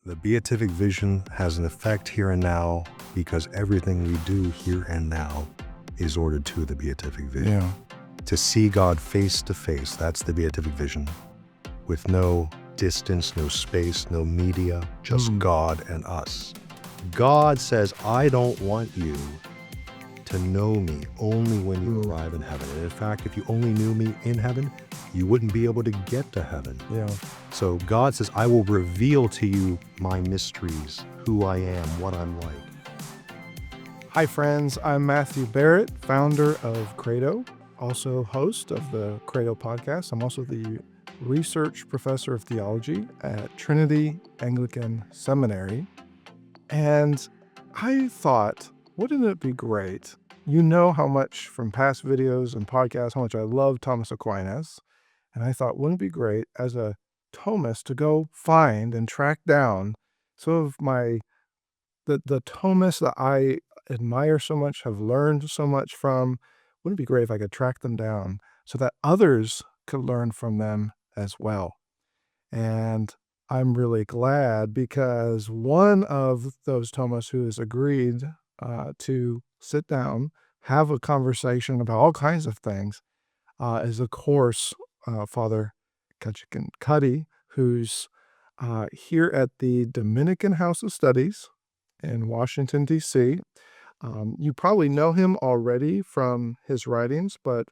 The beatific vision has an effect here and now because everything we do here and now is ordered to the beatific vision. Yeah. To see God face to face, that's the beatific vision, with no distance, no space, no media, just God and us. God says, I don't want you to know me only when you arrive in heaven. And in fact, if you only knew me in heaven, you wouldn't be able to get to heaven. Yeah. So God says, I will reveal to you my mysteries, who I am, what I'm like. Hi, friends. I'm Matthew Barrett, founder of Credo, also host of the Credo podcast. I'm also the research professor of theology at Trinity Anglican Seminary. And I thought, wouldn't it be great? You know how much from past videos and podcasts, how much I love Thomas Aquinas. And I thought, wouldn't it be great as a Thomist to go find and track down some of the Thomists that I admire so much, have learned so much from. Wouldn't it be great if I could track them down so that others could learn from them as well? And I'm really glad because one of those Thomists who has agreed to sit down, have a conversation about all kinds of things, is, of course, Father Cuddy, who's here at the Dominican House of Studies in Washington, D.C. You probably know him already from his writings, but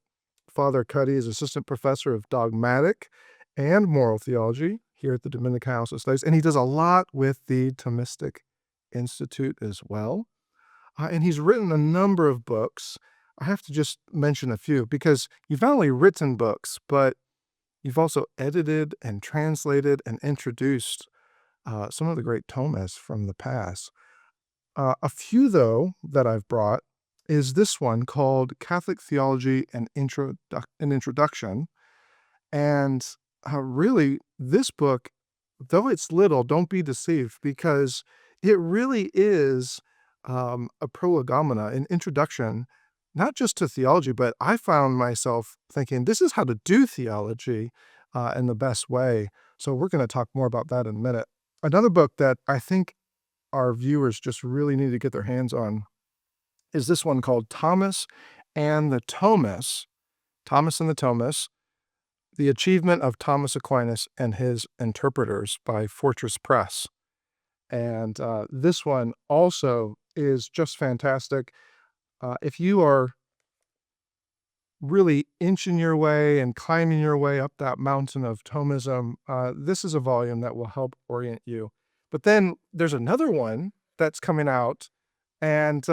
Father Cuddy is assistant professor of dogmatic and moral theology here at the Dominican House of Studies, and he does a lot with the Thomistic Institute as well. And he's written a number of books. I have to just mention a few because you've not only written books, but you've also edited and translated and introduced some of the great Thomists from the past. A few, though, that I've brought is this one called Catholic Theology and an Introduction. And really, this book, though it's little, don't be deceived, because it really is a prolegomena, an introduction, not just to theology, but I found myself thinking, this is how to do theology in the best way. So we're going to talk more about that in a minute. Another book that I think our viewers just really need to get their hands on is this one called Thomas and the Thomists, Thomas and the Thomists, The Achievement of Thomas Aquinas and His Interpreters by Fortress Press. And this one also is just fantastic. If you are really inching your way and climbing your way up that mountain of Thomism, this is a volume that will help orient you. But then there's another one that's coming out, and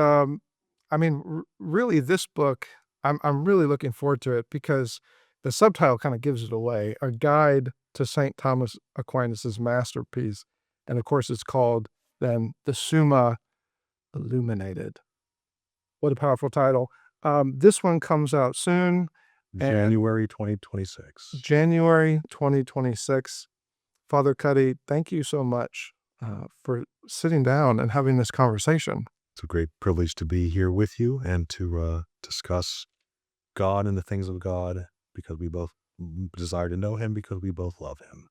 really, this book, I'm really looking forward to it because the subtitle kind of gives it away: A Guide to St. Thomas Aquinas' Masterpiece. And of course, it's called then the Summa Illuminated. What a powerful title. This one comes out soon. January 2026. January 2026. Father Cuddy, thank you so much for sitting down and having this conversation. It's a great privilege to be here with you and to discuss God and the things of God, because we both desire to know him, because we both love him.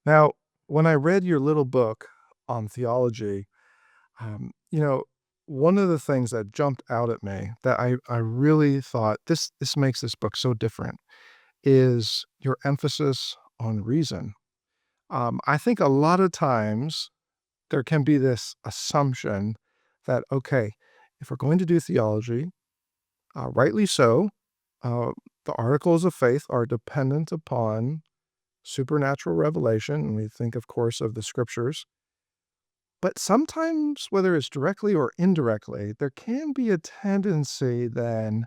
Now, when I read your little book on theology, one of the things that jumped out at me that I really thought this makes this book so different is your emphasis on reason. I think a lot of times there can be this assumption that, okay, if we're going to do theology, rightly so, the articles of faith are dependent upon supernatural revelation, and we think, of course, of the scriptures. But sometimes, whether it's directly or indirectly, there can be a tendency then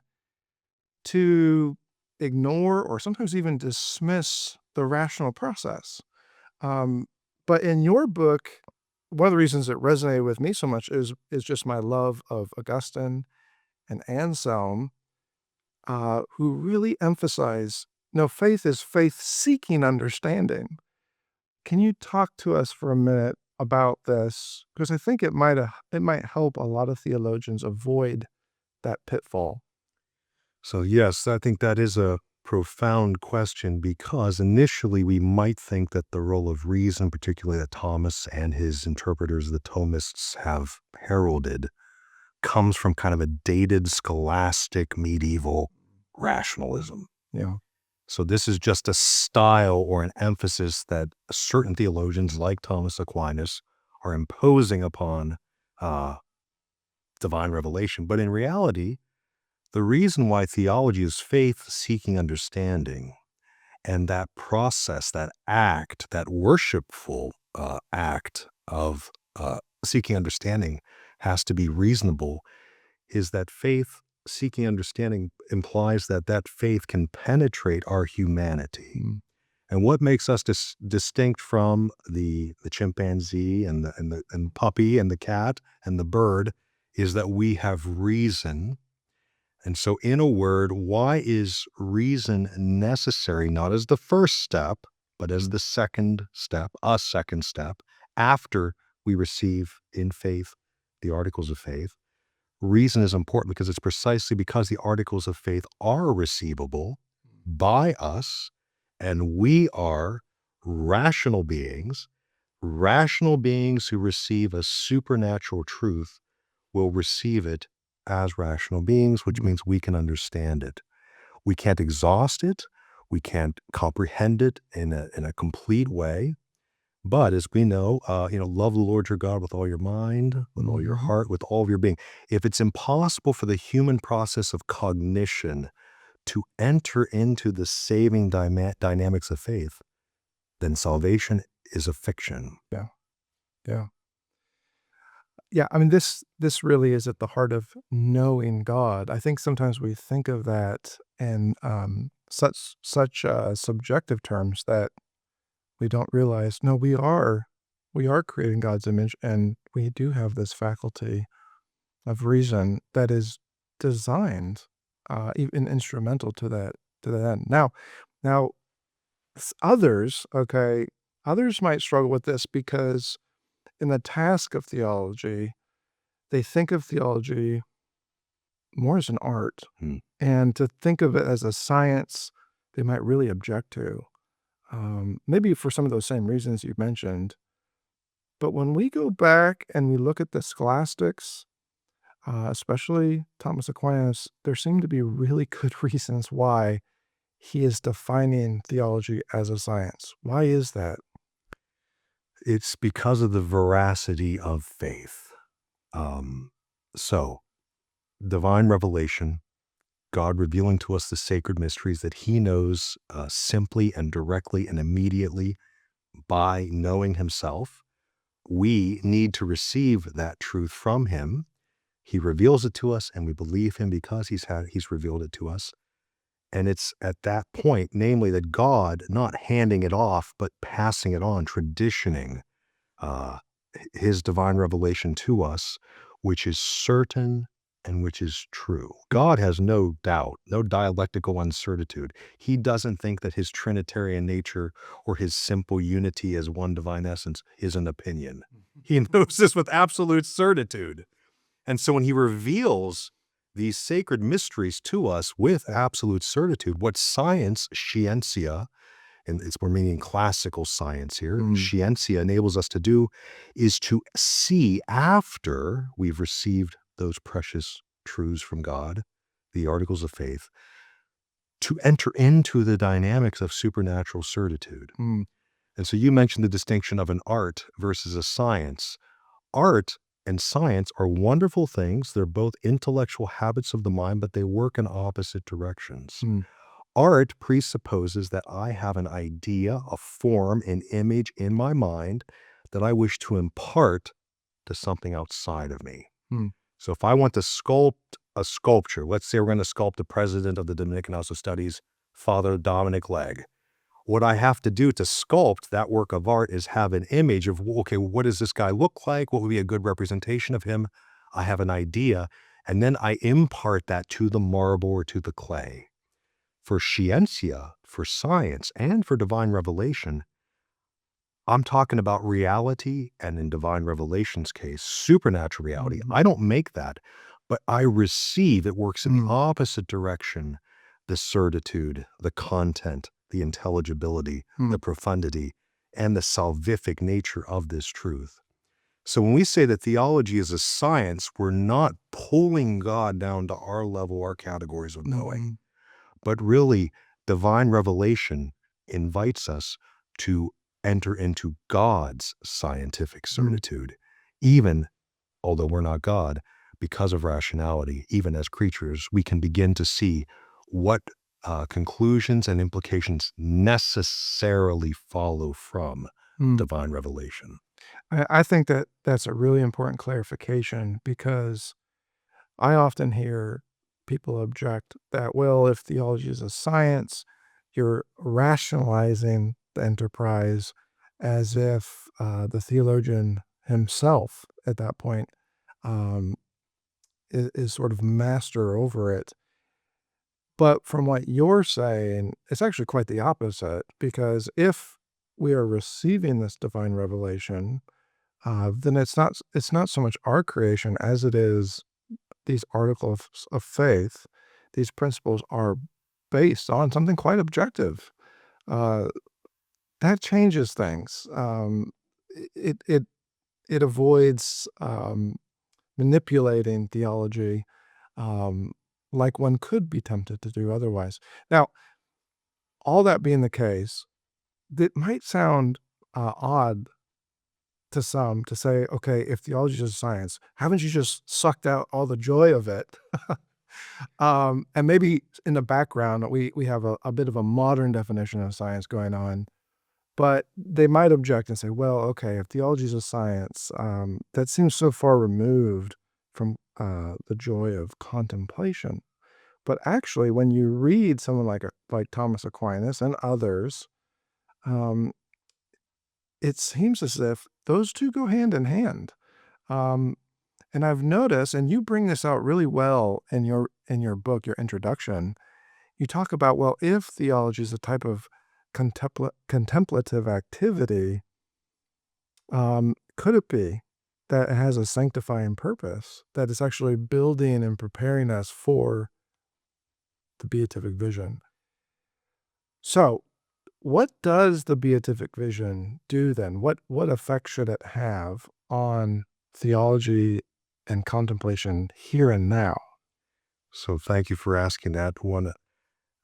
to ignore or sometimes even dismiss the rational process. But in your book, one of the reasons it resonated with me so much is just my love of Augustine and Anselm, who really emphasize, faith is faith-seeking understanding. Can you talk to us for a minute about this? Because I think it might help a lot of theologians avoid that pitfall. So yes, I think that is a profound question, because initially we might think that the role of reason, particularly that Thomas and his interpreters, the Thomists, have heralded, comes from kind of a dated, scholastic, medieval rationalism. Yeah. So this is just a style or an emphasis that certain theologians like Thomas Aquinas are imposing upon divine revelation. But in reality, the reason why theology is faith-seeking understanding, and that process, that act, that worshipful act of seeking understanding has to be reasonable, is that faith-seeking understanding implies that that faith can penetrate our humanity. Mm. And what makes us distinct from the chimpanzee and the puppy and the cat and the bird is that we have reason. And so, in a word, why is reason necessary, not as the first step, but as the second step, a second step, after we receive in faith the articles of faith? Reason is important because it's precisely because the articles of faith are receivable by us, and we are rational beings who receive a supernatural truth will receive it as rational beings, which means we can understand it. We can't exhaust it. We can't comprehend it in a complete way. But as we know, love the Lord your God with all your mind, with all your heart, with all of your being. If it's impossible for the human process of cognition to enter into the saving dynamics of faith, then salvation is a fiction. Yeah. Yeah. Yeah, I mean, this really is at the heart of knowing God. I think sometimes we think of that in such subjective terms that we don't realize, no, we are creating God's image, and we do have this faculty of reason that is designed, even instrumental to that end. Now, others might struggle with this because in the task of theology, they think of theology more as an art. And to think of it as a science, they might really object to. Maybe for some of those same reasons you mentioned. But when we go back and we look at the scholastics, especially Thomas Aquinas, there seem to be really good reasons why he is defining theology as a science. Why is that? It's because of the veracity of faith. So, divine revelation, God revealing to us the sacred mysteries that he knows simply and directly and immediately by knowing himself. We need to receive that truth from him. He reveals it to us, and we believe him because he's revealed it to us. And it's at that point, namely that God, not handing it off, but passing it on, traditioning his divine revelation to us, which is certain and which is true. God has no doubt, no dialectical uncertitude. He doesn't think that his Trinitarian nature or his simple unity as one divine essence is an opinion. He knows this with absolute certitude. And so when he reveals these sacred mysteries to us with absolute certitude, what science, scientia, and we're meaning classical science here, scientia enables us to do is to see after we've received those precious truths from God, the articles of faith, to enter into the dynamics of supernatural certitude. And so you mentioned the distinction of an art versus a science. Art and science are wonderful things. They're both intellectual habits of the mind, but they work in opposite directions. Art presupposes that I have an idea, a form, an image in my mind that I wish to impart to something outside of me. So if I want to sculpt a sculpture, let's say we're going to sculpt the president of the Dominican House of Studies, Father Dominic Legge. What I have to do to sculpt that work of art is have an image of, okay, what does this guy look like? What would be a good representation of him? I have an idea, and then I impart that to the marble or to the clay. For scientia, for science, and for divine revelation, I'm talking about reality, and in divine revelation's case, supernatural reality. I don't make that, but I receive. It works in the opposite direction. the certitude, the content, the intelligibility, the profundity, and the salvific nature of this truth. So when we say that theology is a science, we're not pulling God down to our level, our categories of knowing, but really divine revelation invites us to enter into God's scientific certitude, even although we're not God, because of rationality, even as creatures, we can begin to see what conclusions and implications necessarily follow from divine revelation. I think that that's a really important clarification because I often hear people object that, well, if theology is a science, you're rationalizing the enterprise as if the theologian himself at that point um, is sort of master over it. But from what you're saying, it's actually quite the opposite because if we are receiving this divine revelation, then it's not so much our creation as it is these articles of faith. These principles are based on something quite objective. Uh, that changes things. It avoids manipulating theology um, like one could be tempted to do otherwise. Now, all that being the case, it might sound odd to some to say, okay, if theology is science, haven't you just sucked out all the joy of it? And maybe in the background, we have a bit of a modern definition of science going on, but they might object and say, well, okay, if theology is a science, that seems so far removed from the joy of contemplation. But actually, when you read someone like Thomas Aquinas and others, um, it seems as if those two go hand in hand. Um, and I've noticed, and you bring this out really well in your book, your introduction. You talk about, well, if theology is a type of contemplative activity, could it be that it has a sanctifying purpose, that it's actually building and preparing us for the beatific vision? So, what does the beatific vision do then? What effect should it have on theology and contemplation here and now? So thank you for asking that one.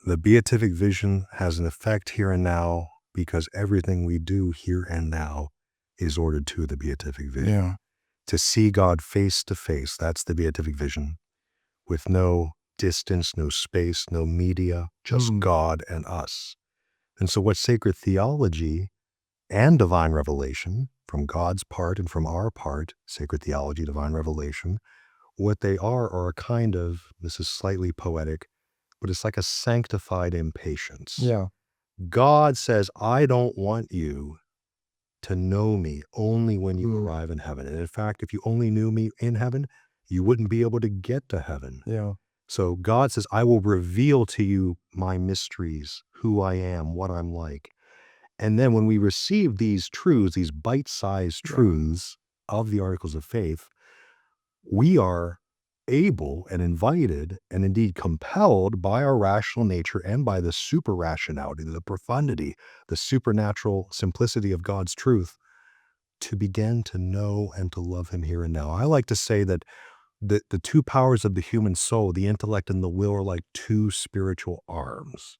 The beatific vision has an effect here and now because everything we do here and now is ordered to the beatific vision. Yeah. To see God face to face, that's the beatific vision, with no distance, no space, no media, just God and us. And so what sacred theology and divine revelation, from God's part and from our part, sacred theology, divine revelation, what they are a kind of, this is slightly poetic, but it's like a sanctified impatience. Yeah. God says, I don't want you to know me only when you arrive in heaven. And in fact, if you only knew me in heaven, you wouldn't be able to get to heaven. Yeah. So God says, I will reveal to you my mysteries, who I am, what I'm like. And then when we receive these truths, these bite-sized truths of the articles of faith, we are able and invited and indeed compelled by our rational nature and by the super rationality, the profundity, the supernatural simplicity of God's truth to begin to know and to love him here and now. I like to say that the two powers of the human soul, the intellect and the will, are like two spiritual arms.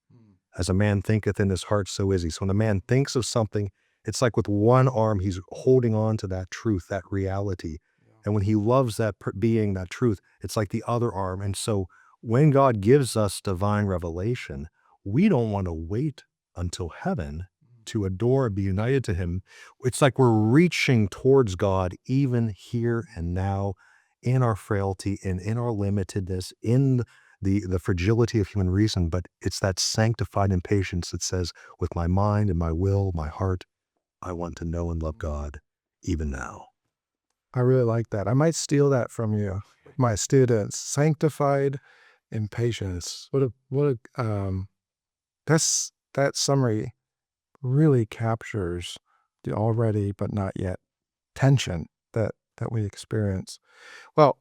As a man thinketh in his heart, so is he. So when a man thinks of something, it's like with one arm, he's holding on to that truth, that reality. And when he loves that being, that truth, it's like the other arm. And so when God gives us divine revelation, we don't want to wait until heaven to adore and be united to him. It's like we're reaching towards God even here and now in our frailty and in our limitedness, in the fragility of human reason, but it's that sanctified impatience that says, with my mind and my will, my heart, I want to know and love God even now. I really like that. I might steal that from you, my students. Sanctified impatience. That summary really captures the already but not yet tension that we experience. Well,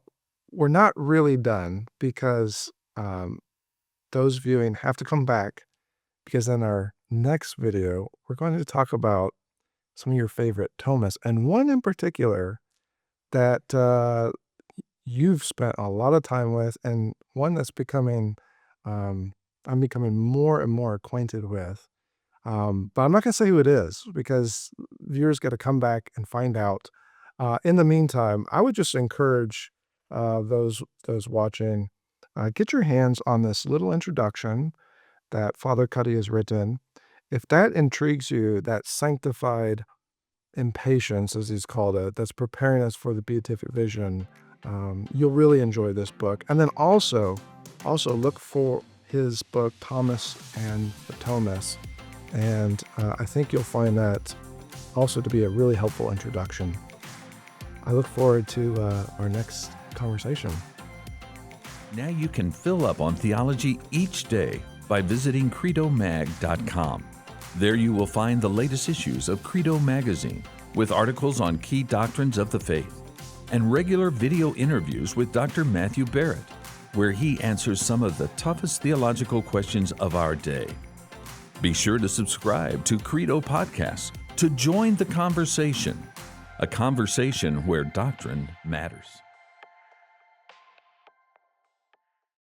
we're not really done because those viewing have to come back, because in our next video, we're going to talk about some of your favorite Thomists, and one in particular that you've spent a lot of time with, and one that's I'm becoming more and more acquainted with. But I'm not going to say who it is, because viewers got to come back and find out. In the meantime, I would just encourage those watching, get your hands on this little introduction that Father Cuddy has written. If that intrigues you, that sanctified impatience, as he's called it, that's preparing us for the beatific vision, you'll really enjoy this book. And then also look for his book, Thomas and the Thomists. And I think you'll find that also to be a really helpful introduction. I look forward to our next conversation. Now you can fill up on theology each day by visiting credomag.com. There you will find the latest issues of Credo magazine with articles on key doctrines of the faith and regular video interviews with Dr. Matthew Barrett, where he answers some of the toughest theological questions of our day. Be sure to subscribe to Credo Podcasts to join the conversation, a conversation where doctrine matters.